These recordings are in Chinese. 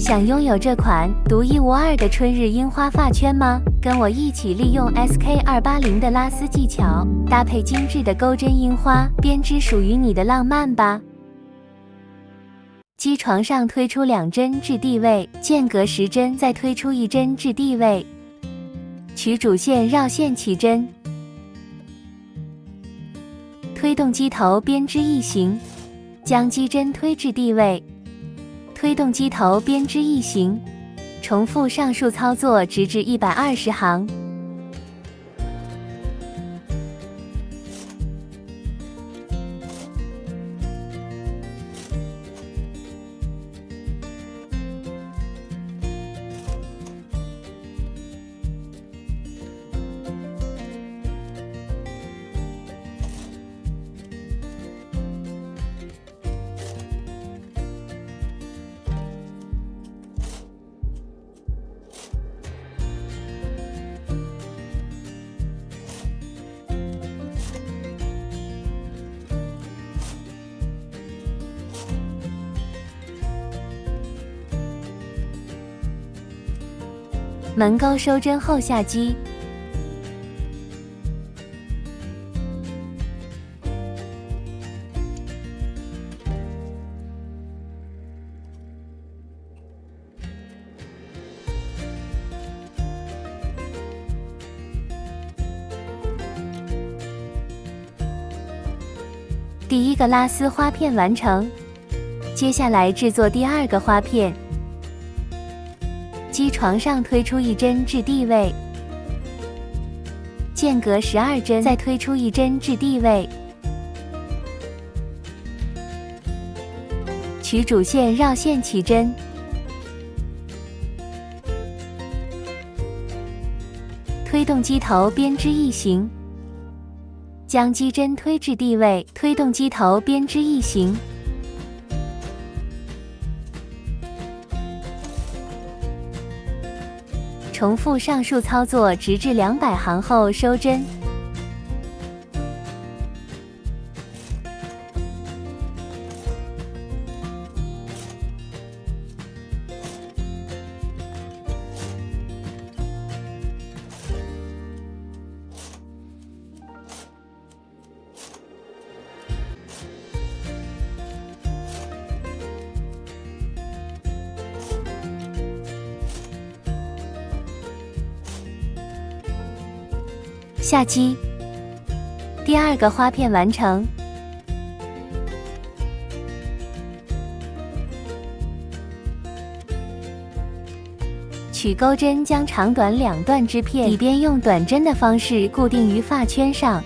想拥有这款独一无二的春日樱花发圈吗？跟我一起利用 SK280的拉丝技巧，搭配精致的钩针樱花，编织属于你的浪漫吧。机床上推出2针至地位，间隔10针，再推出1针至地位。取主线绕线起针，推动机头编织一行，将机针推至地位，推动机头编织一行，重复上述操作直至120行。门钩收针后下机，第一个拉丝花片完成，接下来制作第2个花片。机床上推出1针至地位，间隔12针，再推出1针至地位。取主线绕线起针，推动机头编织一行，将机针推至地位，推动机头编织一行。重复上述操作直至200行后收针。下机，第2个花片完成。取钩针将长短2段织片底边用短针的方式固定于发圈上。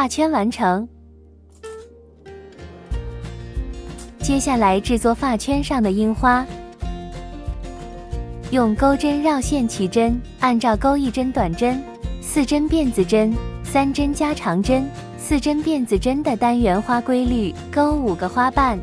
发圈完成。接下来制作发圈上的樱花。用钩针绕线起针，按照钩1针短针、4针辫子针、3针加长针、4针辫子针的单元花规律钩5个花瓣。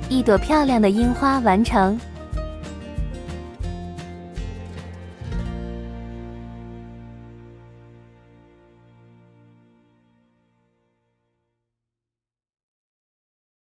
一朵漂亮的樱花完成。